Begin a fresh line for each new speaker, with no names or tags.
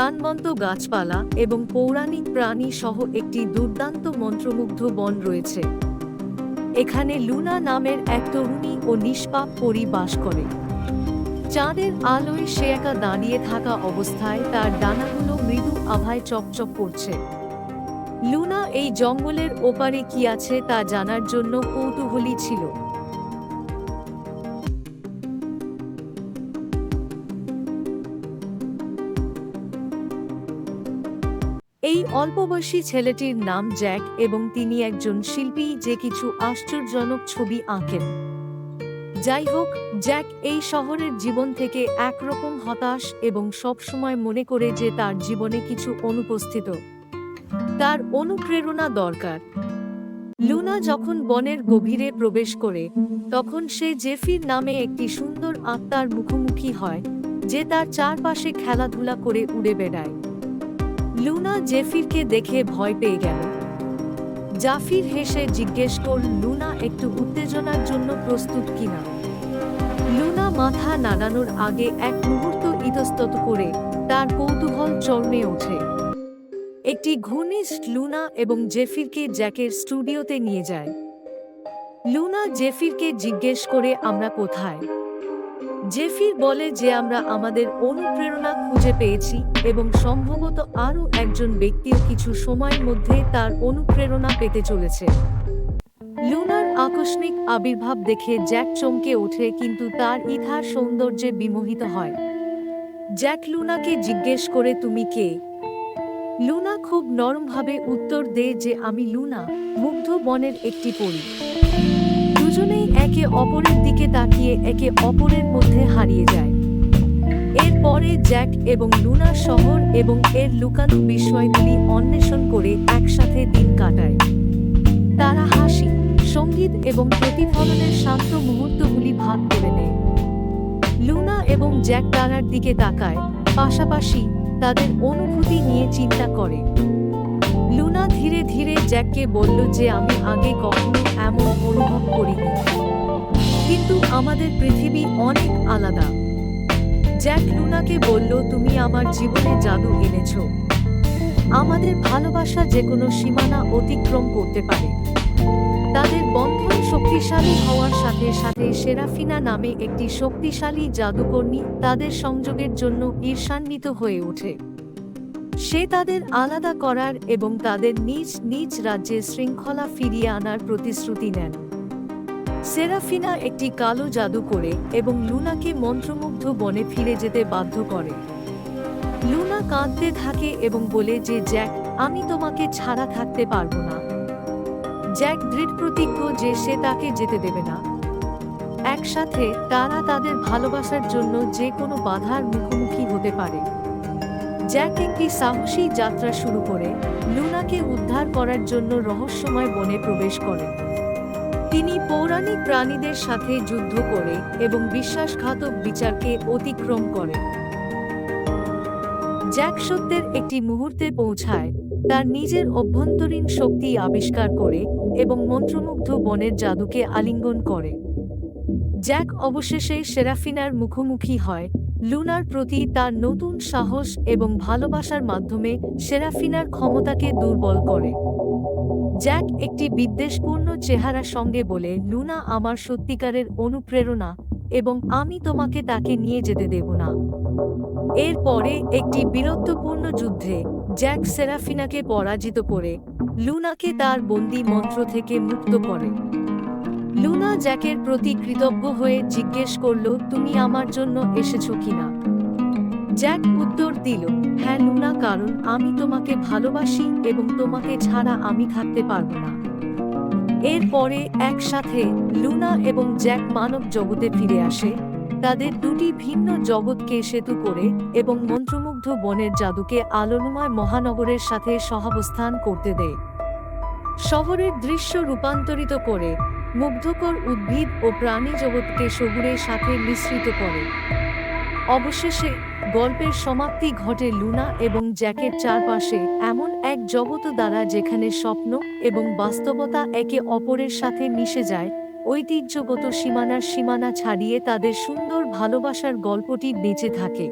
প্রাণবন্ত গাছপালা এবং পৌরাণিক প্রাণী সহ একটি দুর্দান্ত মন্ত্রমুগ্ধ বন রয়েছে। এখানে লুনা নামের এক তরুণী ও নিষ্পাপ পরী বাস করে। চাঁদের আলোয় সে একা দাঁড়িয়ে থাকা অবস্থায় তার ডানাগুলো মৃদু আভায় চকচক করছে। লুনা এই জঙ্গলের ওপারে কি আছে তা জানার জন্য কৌতূহলী ছিল। এই অল্পবয়সী ছেলেটির নাম জ্যাক এবং তিনি একজন শিল্পী যে কিছু আশ্চর্যজনক ছবি আঁকেন। যাই হোক, জ্যাক এই শহরের জীবন থেকে একরকম হতাশ এবং সবসময় মনে করে যে তার জীবনে কিছু অনুপস্থিত। তার অনুপ্রেরণা দরকার। লুনা যখন বনের গভীরে প্রবেশ করে তখন সে জেফির নামে একটি সুন্দর আত্মার মুখোমুখি হয় যে তার চারপাশে খেলাধুলা করে উড়ে বেড়ায়। লুনা জেফিরকে দেখে ভয় পেয়ে গেল। জাফির হেসে জিজ্ঞেস করল লুনা একটু উত্তেজনার জন্য প্রস্তুত কিনা। লুনা মাথা নাড়ানোর আগে এক মুহূর্ত ইতস্তত করে তার কৌতূহল চরমে ওঠে। একটি ঘনিষ্ঠ লুনা এবং জেফিরকে জ্যাকের স্টুডিওতে নিয়ে যায়। লুনা জেফিরকে জিজ্ঞেস করে আমরা কোথায়। জেফির বলে যে আমরা আমাদের অনুপ্রেরণা খুঁজে পেয়েছি এবং সম্ভবত আরও একজন ব্যক্তিও কিছু সময়ের মধ্যে তার অনুপ্রেরণা পেতে চলেছে। লুনার আকস্মিক আবির্ভাব দেখে জ্যাক চমকে ওঠে কিন্তু তার ইথার সৌন্দর্যে বিমোহিত হয়। জ্যাক লুনাকে জিজ্ঞেস করে তুমি কে। লুনা খুব নরমভাবে উত্তর দেয় যে আমি লুনা, মুগ্ধ বনের একটি পরী। দুজনেই একে অপরের দিকে তাকিয়ে একে অপরের মধ্যে হারিয়ে যায়। এরপরে জ্যাক এবং লুনা শহর এবং এর লুকানো বিষয়গুলি অন্বেষণ করে একসাথে দিন কাটায়। তারা হাসি, সঙ্গীত এবং প্রতিফলনের শান্ত মুহূর্তগুলি ভাগ করে নেয়। লুনা এবং জ্যাক তারার দিকে তাকায়, পাশাপাশি তাদের অনুভূতি নিয়ে চিন্তা করে। লুনা ধীরে ধীরে জ্যাককে বলল যে আমি আগে কখনো এমন অনুভব করিনি, কিন্তু আমাদের পৃথিবী অনেক আলাদা। জ্যাক লুনাকে বলল তুমি আমার জীবনে জাদু এনেছ। আমাদের ভালোবাসা যে কোনো সীমানা অতিক্রম করতে পারে। তাদের বন্ধন শক্তিশালী হওয়ার সাথে সাথে সেরাফিনা নামে একটি শক্তিশালী জাদুকর্মী তাদের সংযোগের জন্য ঈর্ষান্বিত হয়ে ওঠে। সে তাদের আলাদা করার এবং তাদের নিজ নিজ রাজ্যে শৃঙ্খলা ফিরিয়ে আনার প্রতিশ্রুতি নেন। সেরাফিনা একটি কালো জাদু করে এবং লুনাকে মন্ত্রমুগ্ধ বনে ফিরে যেতে বাধ্য করে। লুনা কাঁদতে থাকে এবং বলে যে জ্যাক, আমি তোমাকে ছাড়া থাকতে পারবো না। জ্যাক দৃঢ়প্রতিজ্ঞ যে সে তাকে যেতে দেবে না। একসাথে তারা তাদের ভালোবাসার জন্য যে কোনো বাধার মুখোমুখি হতে পারে। জ্যাক একটি সাহসী যাত্রা শুরু করে লুনাকে উদ্ধার করার জন্য রহস্যময় বনে প্রবেশ করে। তিনি পৌরাণিক প্রাণীদের সাথে যুদ্ধ করে এবং বিশ্বাসঘাতক বিচারকে অতিক্রম করে। জ্যাক সত্যের একটি মুহূর্তে পৌঁছায়, তার নিজের অভ্যন্তরীণ শক্তি আবিষ্কার করে এবং মন্ত্রমুগ্ধ বনের জাদুকে আলিঙ্গন করে। জ্যাক অবশেষে সেরাফিনার মুখোমুখি হয়। লুনার প্রতি তার নতুন সাহস এবং ভালোবাসার মাধ্যমে সেরাফিনার ক্ষমতাকে দুর্বল করে। জ্যাক একটি বিদ্বেষপূর্ণ চেহারার সঙ্গে বলে লুনা আমার সত্যিকারের অনুপ্রেরণা এবং আমি তোমাকে তাকে নিয়ে যেতে দেব না। এরপরে একটি বীরত্বপূর্ণ যুদ্ধে জ্যাক সেরাফিনাকে পরাজিত করে লুনাকে তার বন্দি মন্ত্র থেকে মুক্ত করে। লুনা জ্যাকের প্রতি কৃতজ্ঞ হয়ে জিজ্ঞেস করল তুমি আমার জন্য এসেছো কিনা। জ্যাক উত্তর দিল হ্যাঁ লুনা, কারণ আমি তোমাকে ভালোবাসি এবং তোমাকে ছাড়া আমি থাকতে পারবো না। এরপরে একসাথে লুনা এবং জ্যাক মানব জগতে ফিরে আসে, তাদের দুটি ভিন্ন জগৎকে সেতু করে এবং মন্ত্রমুগ্ধ বনের জাদুকে আলোরময় মহানগরের সাথে সহাবস্থান করতে দেয়। শহরের দৃশ্য রূপান্তরিত করে মুগ্ধকর উদ্ভিদ ও প্রাণী জগৎকে শহুরের সাথে মিশ্রিত করে। অবশেষে গল্পের সমাপ্তি ঘটে লুনা এবং জ্যাকের চারপাশে এমন এক জগৎ দ্বারা যেখানে স্বপ্ন এবং বাস্তবতা একে অপরের সাথে মিশে যায়। ঐতিহ্যগত সীমানা ছাড়িয়ে তাদের সুন্দর ভালোবাসার গল্পটি বেঁচে থাকে।